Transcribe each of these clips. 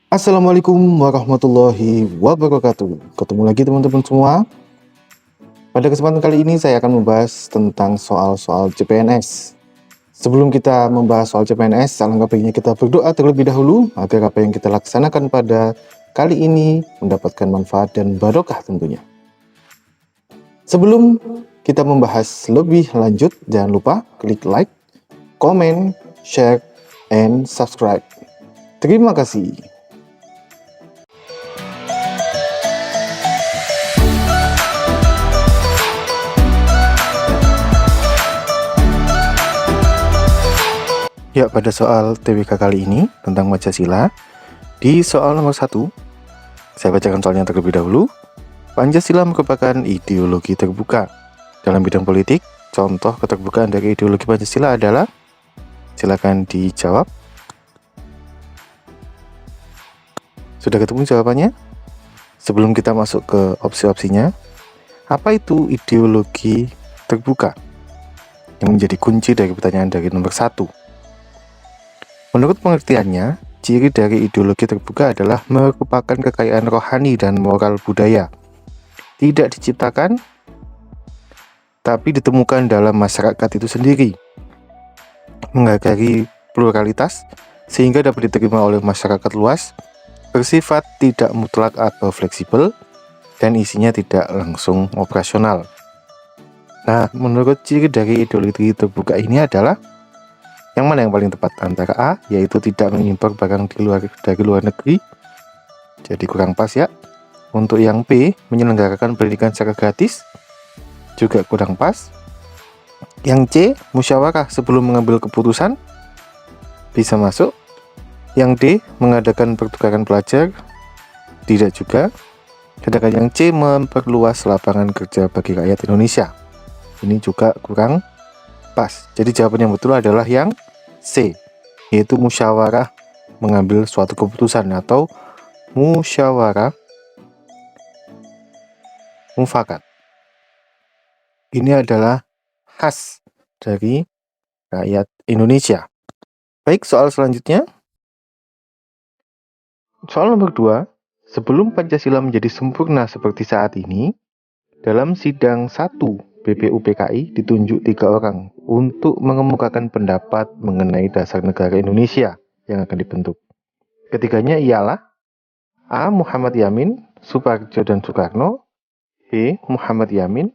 Assalamualaikum warahmatullahi wabarakatuh. Ketemu lagi teman-teman semua. Pada kesempatan kali ini saya akan membahas tentang soal-soal CPNS. Sebelum kita membahas soal CPNS, alangkah baiknya kita berdoa terlebih dahulu agar apa yang kita laksanakan pada kali ini mendapatkan manfaat dan barokah tentunya. Sebelum kita membahas lebih lanjut, jangan lupa klik like, comment, share, and subscribe. Terima kasih. Ya, pada soal TWK kali ini tentang Pancasila, di soal nomor 1, saya bacakan soalnya terlebih dahulu. Pancasila merupakan ideologi terbuka. Dalam bidang politik, contoh keterbukaan dari ideologi Pancasila adalah, silakan dijawab. Sudah ketemu jawabannya? Sebelum kita masuk ke opsi-opsinya, apa itu ideologi terbuka? Yang menjadi kunci dari pertanyaan dari nomor 1. Menurut pengertiannya, ciri dari ideologi terbuka adalah merupakan kekayaan rohani dan moral budaya. Tidak diciptakan, tapi ditemukan dalam masyarakat itu sendiri. Menghargai pluralitas, sehingga dapat diterima oleh masyarakat luas, bersifat tidak mutlak atau fleksibel, dan isinya tidak langsung operasional. Nah, menurut ciri dari ideologi terbuka ini adalah yang mana yang paling tepat? Antara A, yaitu tidak mengimpor barang dari luar negeri, jadi kurang pas ya. Untuk yang B, menyelenggarakan pendidikan secara gratis, juga kurang pas. Yang C, musyawarah sebelum mengambil keputusan, bisa masuk. Yang D, mengadakan pertukaran pelajar, tidak juga. Sedangkan yang C, memperluas lapangan kerja bagi rakyat Indonesia, ini juga kurang pas. Jadi jawaban yang betul adalah yang C, yaitu musyawarah mengambil suatu keputusan atau musyawarah mufakat. Ini adalah khas dari rakyat Indonesia. Baik, soal selanjutnya. Soal nomor 2, sebelum Pancasila menjadi sempurna seperti saat ini, dalam sidang 1 BPUPKI ditunjuk 3 orang untuk mengemukakan pendapat mengenai dasar negara Indonesia yang akan dibentuk. Ketiganya ialah A. Muhammad Yamin, Suparjo dan Soekarno, B. Muhammad Yamin,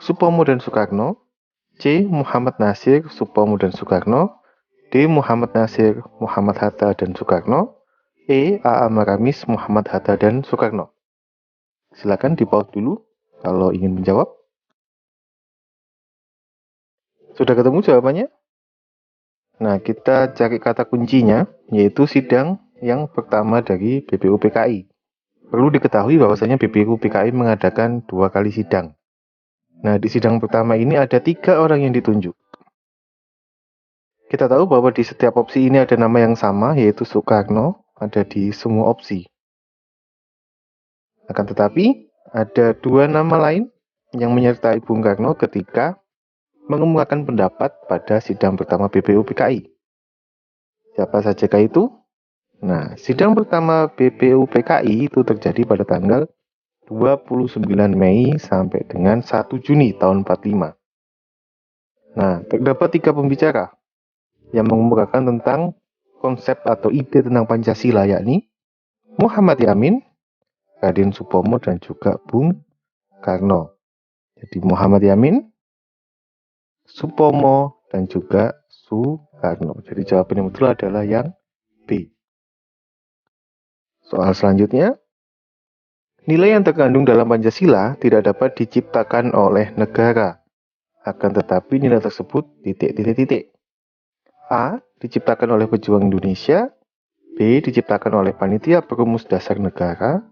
Supomo dan Soekarno, C. Muhammad Nasir, Supomo dan Soekarno, D. Muhammad Nasir, Muhammad Hatta dan Soekarno, E. A. Maramis, Muhammad Hatta dan Soekarno. Silakan di-pause dulu kalau ingin menjawab. Sudah ketemu jawabannya? Nah, kita cari kata kuncinya, yaitu sidang yang pertama dari BPUPKI. Perlu diketahui bahwasanya BPUPKI mengadakan 2 kali sidang. Nah, di sidang pertama ini ada 3 orang yang ditunjuk. Kita tahu bahwa di setiap opsi ini ada nama yang sama, yaitu Soekarno, ada di semua opsi. Akan tetapi, ada 2 nama lain yang menyertai Bung Karno ketika mengemukakan pendapat pada sidang pertama BPUPKI. Siapa saja itu? Nah, sidang pertama BPUPKI itu terjadi pada tanggal 29 Mei sampai dengan 1 Juni tahun 45. Nah, terdapat 3 pembicara yang mengemukakan tentang konsep atau ide tentang Pancasila, yakni Muhammad Yamin, Raden Supomo, dan juga Bung Karno. Jadi Muhammad Yamin, Supomo, dan juga Soekarno. Jadi jawaban yang betul adalah yang B. Soal selanjutnya, nilai yang terkandung dalam Pancasila tidak dapat diciptakan oleh negara. Akan tetapi nilai tersebut titik-titik-titik. A. Diciptakan oleh pejuang Indonesia. B. Diciptakan oleh panitia perumus dasar negara.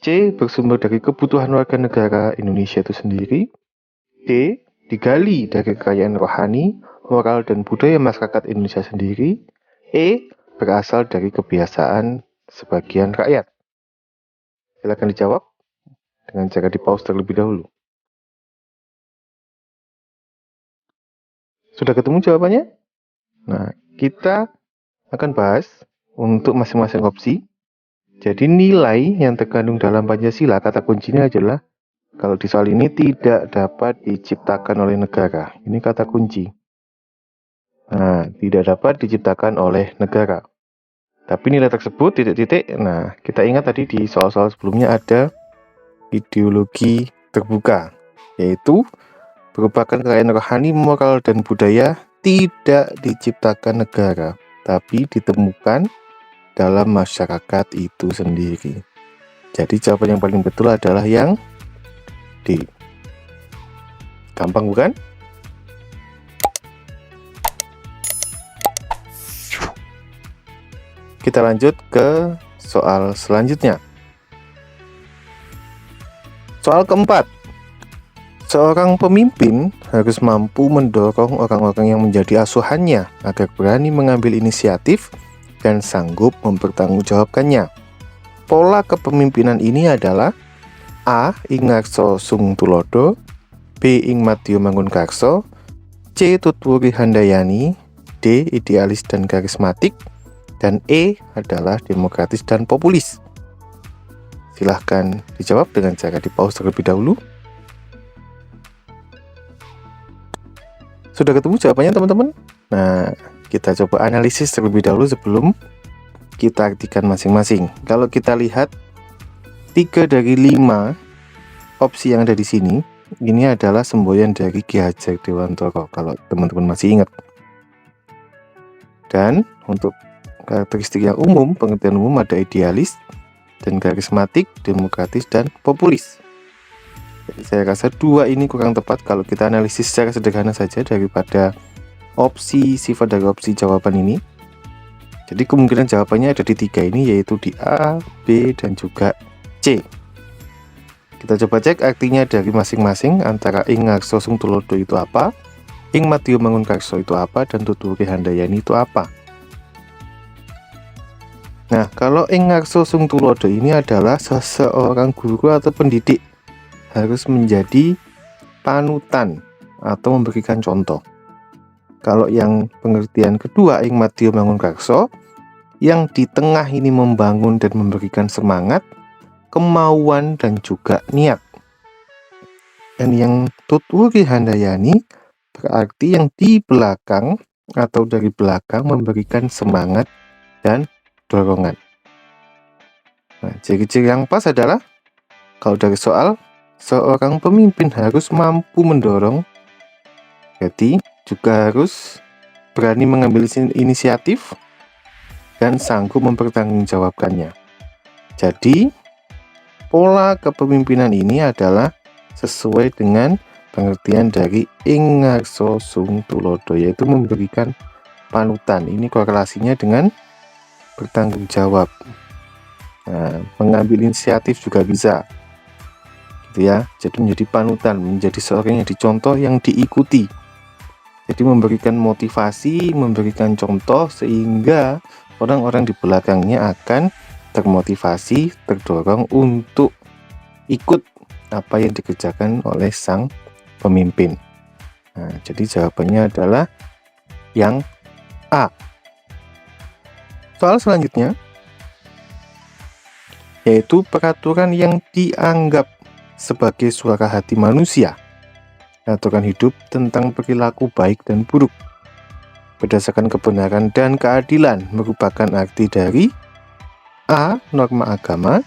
C. Bersumber dari kebutuhan warga negara Indonesia itu sendiri. D. Digali dari kekayaan rohani, moral, dan budaya masyarakat Indonesia sendiri. E. Berasal dari kebiasaan sebagian rakyat. Silakan dijawab dengan cara di-pause terlebih dahulu. Sudah ketemu jawabannya? Nah, kita akan bahas untuk masing-masing opsi. Jadi nilai yang terkandung dalam Pancasila, kata kuncinya adalah kalau di soal ini tidak dapat diciptakan oleh negara. Ini kata kunci. Nah, tidak dapat diciptakan oleh negara. Tapi nilai tersebut titik-titik. Nah, kita ingat tadi di soal-soal sebelumnya ada ideologi terbuka, yaitu merupakan kekayaan rohani, moral, dan budaya tidak diciptakan negara, tapi ditemukan dalam masyarakat itu sendiri. Jadi jawaban yang paling betul adalah yang D. Gampang bukan? Kita lanjut ke soal selanjutnya. Soal keempat. Seorang pemimpin harus mampu mendorong orang-orang yang menjadi asuhannya agar berani mengambil inisiatif dan sanggup mempertanggungjawabkannya. Pola kepemimpinan ini adalah A. Ing ngarsa sung tulodo, B. Ing madya mangunkarsa, C. Tutwuri handayani, D. Idealis dan karismatik, dan E adalah demokratis dan populis. Silahkan dijawab dengan cara di-pause terlebih dahulu. Sudah ketemu jawabannya teman-teman? Nah, kita coba analisis terlebih dahulu sebelum kita artikan masing-masing. Kalau kita lihat 3 dari 5 opsi yang ada di sini, ini adalah semboyan dari Ki Hajar Dewantara kalau teman-teman masih ingat. Dan untuk karakteristik yang umum, pengertian umum ada idealis dan karismatik, demokratis dan populis. Jadi saya rasa 2 ini kurang tepat kalau kita analisis secara sederhana saja daripada opsi sifat dari opsi jawaban ini. Jadi kemungkinan jawabannya ada di 3 ini, yaitu di A, B, dan juga C. Kita coba cek artinya dari masing-masing, antara ing ngarsa sung tulodo itu apa, ing madya mangunkarsa itu apa, dan tutwuri handayani itu apa. Nah, kalau ing ngarsa sung tulodo ini adalah seseorang guru atau pendidik harus menjadi panutan atau memberikan contoh. Kalau yang pengertian kedua ing madya mangunkarsa, yang di tengah ini membangun dan memberikan semangat, kemauan dan juga niat. Dan yang tutwuri handayani berarti yang di belakang atau dari belakang memberikan semangat dan dorongan. Nah, ciri-ciri yang pas adalah kalau dari soal, seorang pemimpin harus mampu mendorong, jadi juga harus berani mengambil inisiatif dan sanggup mempertanggungjawabkannya. Jadi, pola kepemimpinan ini adalah sesuai dengan pengertian dari ing ngarsa sung tulodo, yaitu memberikan panutan. Ini korelasinya dengan bertanggung jawab. Nah, mengambil inisiatif juga bisa. Gitu ya. Jadi menjadi panutan, menjadi seorang yang dicontoh, yang diikuti. Jadi memberikan motivasi, memberikan contoh sehingga orang-orang di belakangnya akan termotivasi, terdorong untuk ikut apa yang dikerjakan oleh sang pemimpin. Nah, jadi jawabannya adalah yang A. Soal selanjutnya, yaitu peraturan yang dianggap sebagai suara hati manusia. Aturan hidup tentang perilaku baik dan buruk berdasarkan kebenaran dan keadilan merupakan arti dari A. Norma agama,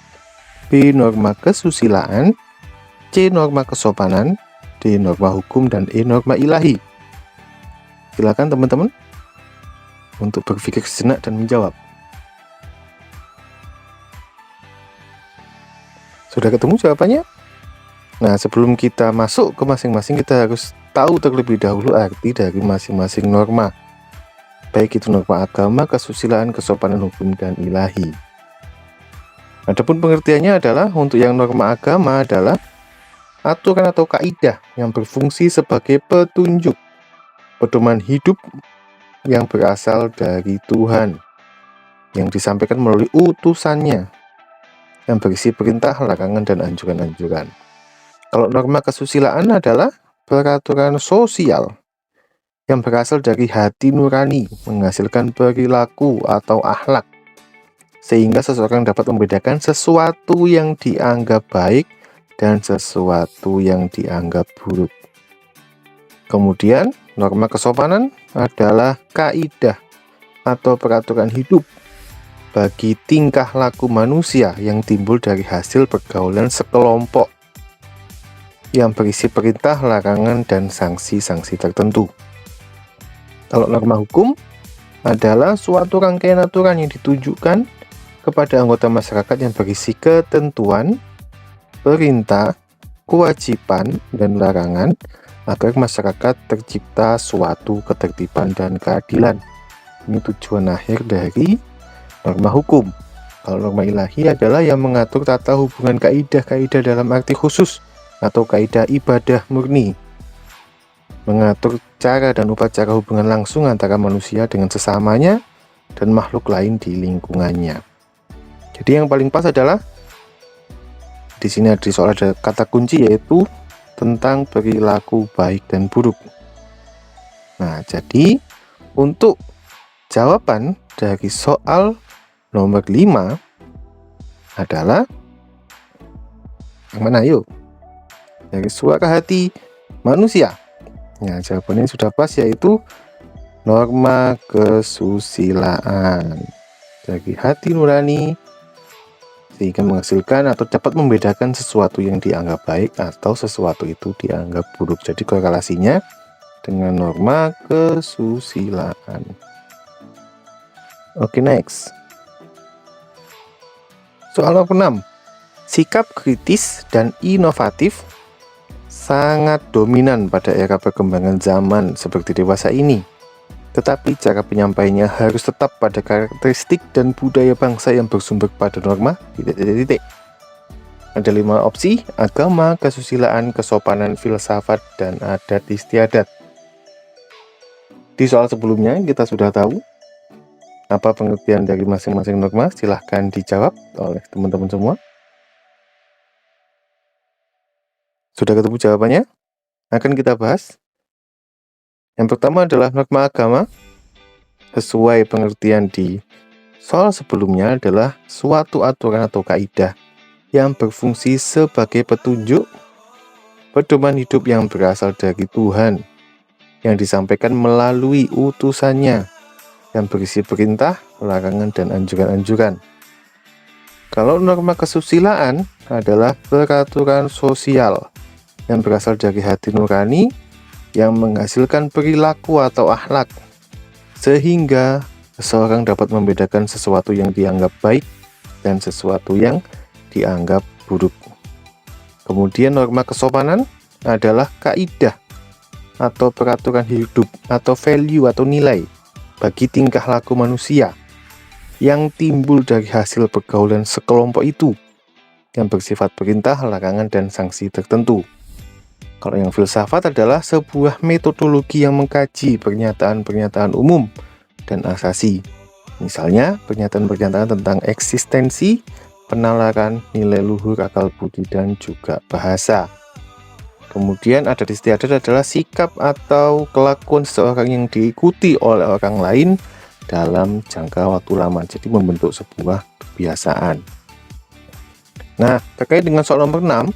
B. Norma kesusilaan, C. Norma kesopanan, D. Norma hukum, dan E. Norma ilahi. Silakan teman-teman untuk berpikir sejenak dan menjawab. Sudah ketemu jawabannya? Nah, sebelum kita masuk ke masing-masing, kita harus tahu terlebih dahulu arti dari masing-masing norma. Baik itu norma agama, kesusilaan, kesopanan, hukum, dan ilahi. Adapun pengertiannya adalah untuk yang norma agama adalah aturan atau kaidah yang berfungsi sebagai petunjuk, pedoman hidup yang berasal dari Tuhan, yang disampaikan melalui utusannya, yang berisi perintah, larangan, dan anjuran-anjuran. Kalau norma kesusilaan adalah peraturan sosial yang berasal dari hati nurani, menghasilkan perilaku atau akhlak sehingga seseorang dapat membedakan sesuatu yang dianggap baik dan sesuatu yang dianggap buruk. Kemudian, norma kesopanan adalah kaidah atau peraturan hidup bagi tingkah laku manusia yang timbul dari hasil pergaulan sekelompok yang berisi perintah, larangan, dan sanksi-sanksi tertentu. Kalau norma hukum adalah suatu rangkaian aturan yang ditujukan kepada anggota masyarakat yang berisi ketentuan, perintah, kewajiban, dan larangan agar masyarakat tercipta suatu ketertiban dan keadilan. Ini tujuan akhir dari norma hukum. Kalau norma ilahi adalah yang mengatur tata hubungan kaidah-kaidah dalam arti khusus atau kaidah ibadah murni, mengatur cara dan upacara hubungan langsung antara manusia dengan sesamanya dan makhluk lain di lingkungannya. Jadi yang paling pas adalah di sini ada kata kunci, yaitu tentang perilaku baik dan buruk. Nah, jadi untuk jawaban dari soal nomor 5 adalah yang mana? Yuk, dari suara hati manusia. Nah, jawabannya sudah pas, yaitu norma kesusilaan dari hati nurani, sehingga menghasilkan atau dapat membedakan sesuatu yang dianggap baik atau sesuatu itu dianggap buruk. Jadi korelasinya dengan norma kesusilaan. Oke, next. Soal nomor 6. Sikap kritis dan inovatif sangat dominan pada era perkembangan zaman seperti dewasa ini. Tetapi cara penyampaiannya harus tetap pada karakteristik dan budaya bangsa yang bersumber pada norma ... Ada 5 opsi: agama, kesusilaan, kesopanan, filsafat, dan adat istiadat. Di soal sebelumnya kita sudah tahu apa pengertian dari masing-masing norma. Silahkan dijawab oleh teman-teman semua. Sudah ketemu jawabannya? Akan kita bahas. Yang pertama adalah norma agama. Sesuai pengertian di soal sebelumnya adalah suatu aturan atau kaidah yang berfungsi sebagai petunjuk, pedoman hidup yang berasal dari Tuhan, yang disampaikan melalui utusannya, yang berisi perintah, larangan, dan anjuran-anjuran. Kalau norma kesusilaan adalah peraturan sosial yang berasal dari hati nurani, yang menghasilkan perilaku atau akhlak, sehingga seseorang dapat membedakan sesuatu yang dianggap baik dan sesuatu yang dianggap buruk. Kemudian norma kesopanan adalah kaidah atau peraturan hidup atau value atau nilai bagi tingkah laku manusia yang timbul dari hasil pergaulan sekelompok itu, yang bersifat perintah, larangan, dan sanksi tertentu. Kalau yang filsafat adalah sebuah metodologi yang mengkaji pernyataan-pernyataan umum dan asasi. Misalnya, pernyataan-pernyataan tentang eksistensi, penalaran, nilai luhur, akal budi, dan juga bahasa. Kemudian adat istiadat adalah sikap atau kelakuan seseorang yang diikuti oleh orang lain dalam jangka waktu lama. Jadi membentuk sebuah kebiasaan. Nah, terkait dengan soal nomor 6,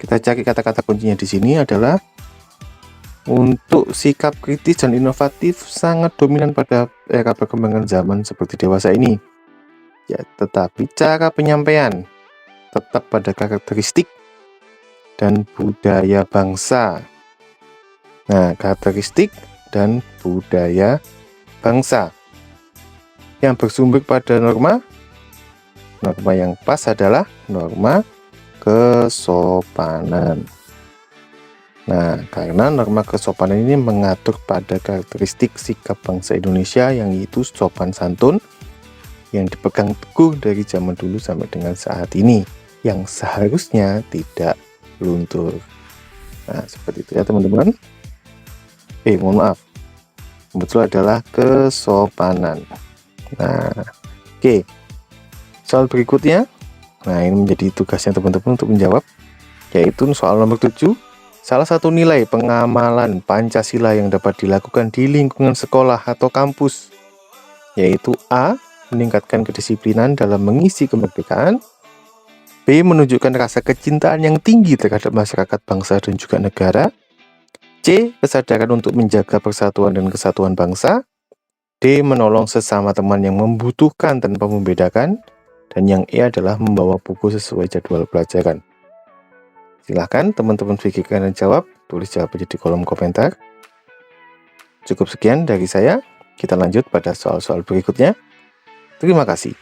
kita cari kata-kata kuncinya di sini adalah untuk sikap kritis dan inovatif sangat dominan pada era perkembangan zaman seperti dewasa ini. Ya, tetapi cara penyampaian tetap pada karakteristik dan budaya bangsa. Nah, karakteristik dan budaya bangsa yang bersumber pada norma yang pas adalah norma kesopanan. Nah, karena norma kesopanan ini mengatur pada karakteristik sikap bangsa Indonesia, yang itu sopan santun, yang dipegang teguh dari zaman dulu sampai dengan saat ini, yang seharusnya tidak luntur. Nah, seperti itu ya teman-teman. Mohon maaf, betul adalah kesopanan. Nah, oke. Soal berikutnya, nah ini menjadi tugasnya teman-teman untuk menjawab, yaitu soal nomor 7. Salah satu nilai pengamalan Pancasila yang dapat dilakukan di lingkungan sekolah atau kampus, yaitu A. meningkatkan kedisiplinan dalam mengisi kemerdekaan. B. Menunjukkan rasa kecintaan yang tinggi terhadap masyarakat, bangsa, dan juga negara. C. Kesadaran untuk menjaga persatuan dan kesatuan bangsa. D. Menolong sesama teman yang membutuhkan tanpa membedakan. Dan yang E adalah membawa buku sesuai jadwal pelajaran. Silahkan teman-teman pikirkan dan jawab. Tulis jawabannya di kolom komentar. Cukup sekian dari saya. Kita lanjut pada soal-soal berikutnya. Terima kasih.